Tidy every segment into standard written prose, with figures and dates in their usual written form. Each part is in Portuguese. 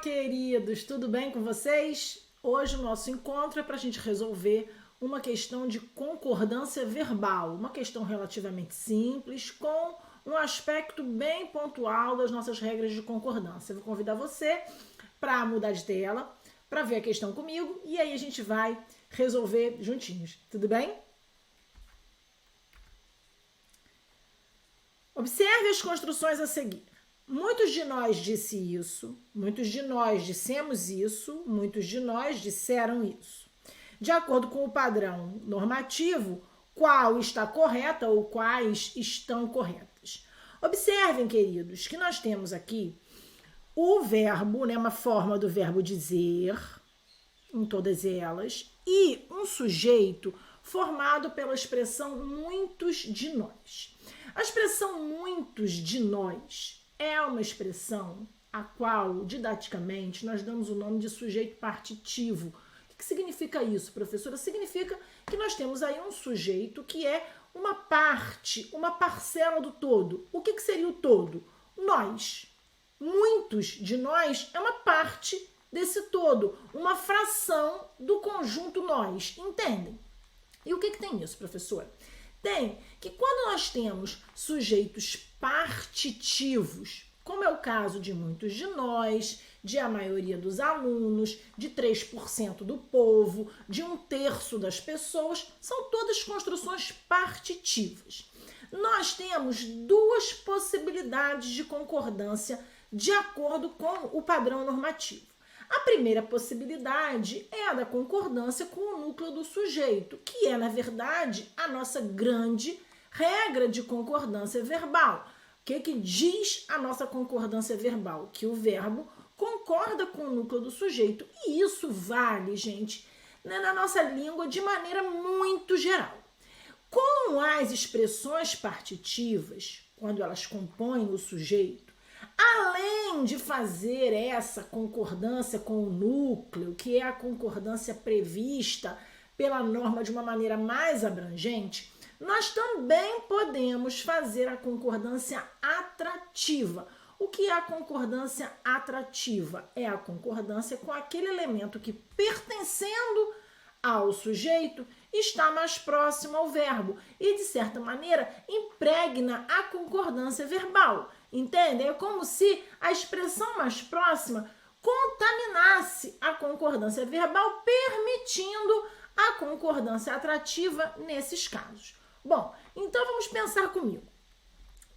queridos, tudo bem com vocês? Hoje o nosso encontro é para a gente resolver uma questão de concordância verbal, uma questão relativamente simples, com um aspecto bem pontual das nossas regras de concordância. Eu vou convidar você para mudar de tela, para ver a questão comigo, e aí a gente vai resolver juntinhos, tudo bem? Observe as construções a seguir. Muitos de nós disse isso, muitos de nós dissemos isso, muitos de nós disseram isso. De acordo com o padrão normativo, qual está correta ou quais estão corretas. Observem, queridos, que nós temos aqui o verbo, né, uma forma do verbo dizer, em todas elas, e um sujeito formado pela expressão muitos de nós. A expressão muitos de nós é uma expressão a qual, didaticamente, nós damos o nome de sujeito partitivo. O que significa isso, professora? Significa que nós temos aí um sujeito que é uma parte, uma parcela do todo. O que seria o todo? Nós. Muitos de nós é uma parte desse todo, uma fração do conjunto nós. Entendem? E o que tem isso, professora? Tem que quando nós temos sujeitos partitivos, como é o caso de muitos de nós, de a maioria dos alunos, de 3% do povo, de 1/3 das pessoas, são todas construções partitivas. Nós temos duas possibilidades de concordância de acordo com o padrão normativo. A primeira possibilidade é a da concordância com o núcleo do sujeito, que é, na verdade, a nossa grande regra de concordância verbal. O que diz a nossa concordância verbal? Que o verbo concorda com o núcleo do sujeito. E isso vale, gente, né, na nossa língua de maneira muito geral. Com as expressões partitivas, quando elas compõem o sujeito, além de fazer essa concordância com o núcleo, que é a concordância prevista pela norma de uma maneira mais abrangente, nós também podemos fazer a concordância atrativa. O que é a concordância atrativa? É a concordância com aquele elemento que, pertencendo ao sujeito, está mais próximo ao verbo e, de certa maneira, impregna a concordância verbal. Entende? É como se a expressão mais próxima contaminasse a concordância verbal, permitindo a concordância atrativa nesses casos. Bom, então vamos pensar comigo.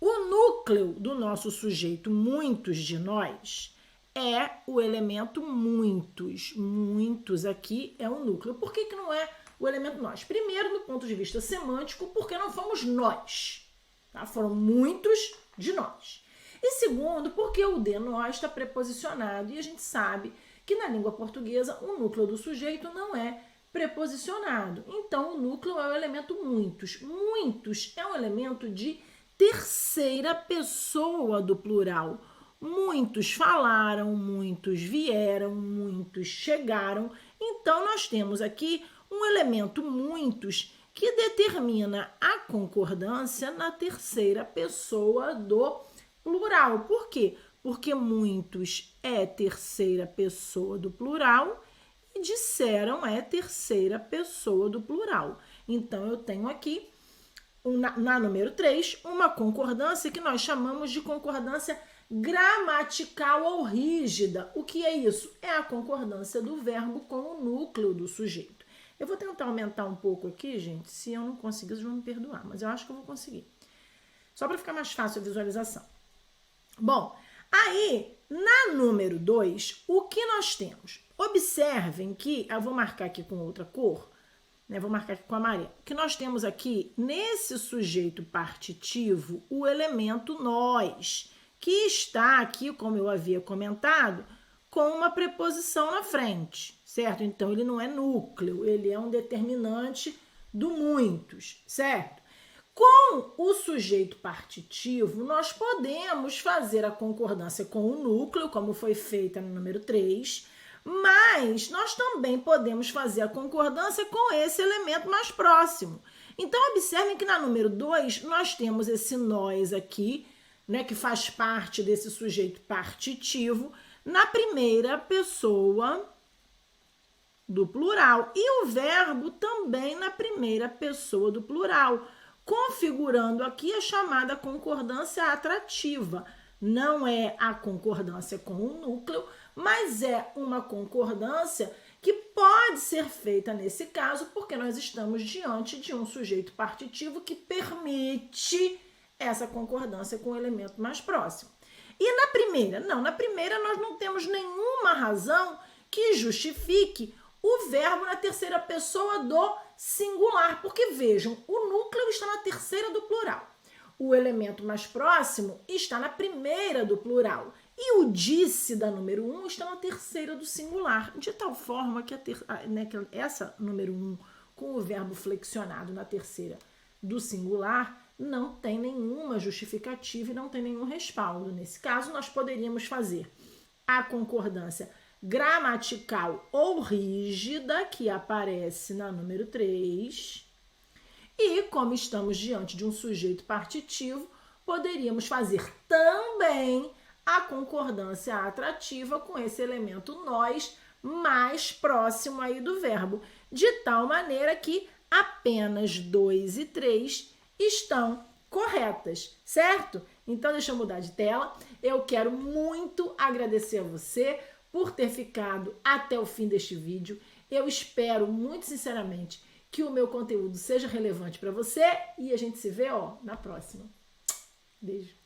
O núcleo do nosso sujeito, muitos de nós, é o elemento muitos. Muitos aqui é o núcleo. Por que não é o elemento nós? Primeiro, do ponto de vista semântico, porque não fomos nós. Tá? Foram muitos de nós. E segundo, porque o de nós está preposicionado e a gente sabe que na língua portuguesa o núcleo do sujeito não é preposicionado. Então, o núcleo é o elemento muitos. Muitos é um elemento de terceira pessoa do plural. Muitos falaram, muitos vieram, muitos chegaram. Então, nós temos aqui um elemento muitos que determina a concordância na terceira pessoa do plural. Por quê? Porque muitos é terceira pessoa do plural e disseram é terceira pessoa do plural. Então, eu tenho aqui, na número 3, uma concordância que nós chamamos de concordância gramatical ou rígida. O que é isso? É a concordância do verbo com o núcleo do sujeito. Eu vou tentar aumentar um pouco aqui, gente. Se eu não conseguir, vocês vão me perdoar, mas eu acho que eu vou conseguir. Só para ficar mais fácil a visualização. Bom, aí, na número 2, o que nós temos? Observem que, eu vou marcar aqui com outra cor, né? Vou marcar aqui com amarelo, que nós temos aqui, nesse sujeito partitivo, o elemento nós, que está aqui, como eu havia comentado, com uma preposição na frente, certo? Então, ele não é núcleo, ele é um determinante do muitos, certo? Com o sujeito partitivo, nós podemos fazer a concordância com o núcleo, como foi feita no número 3, mas nós também podemos fazer a concordância com esse elemento mais próximo. Então, observem que na número 2, nós temos esse nós aqui, né, que faz parte desse sujeito partitivo, na primeira pessoa do plural e o verbo também na primeira pessoa do plural, configurando aqui a chamada concordância atrativa. Não é a concordância com o núcleo, mas é uma concordância que pode ser feita nesse caso porque nós estamos diante de um sujeito partitivo que permite essa concordância com o elemento mais próximo. E na primeira? Não, na primeira nós não temos nenhuma razão que justifique o verbo na terceira pessoa do singular, porque vejam, o núcleo está na terceira do plural. O elemento mais próximo está na primeira do plural. E o disse da número 1 está na terceira do singular, de tal forma que, que essa número 1 com o verbo flexionado na terceira do singular não tem nenhuma justificativa e não tem nenhum respaldo. Nesse caso, nós poderíamos fazer a concordância gramatical ou rígida, que aparece na número 3. E, como estamos diante de um sujeito partitivo, poderíamos fazer também a concordância atrativa com esse elemento nós mais próximo aí do verbo, de tal maneira que apenas 2 e 3 estão corretas, certo? Então, deixa eu mudar de tela. Eu quero muito agradecer a você por ter ficado até o fim deste vídeo. Eu espero, muito sinceramente, que o meu conteúdo seja relevante para você e a gente se vê, na próxima. Beijo.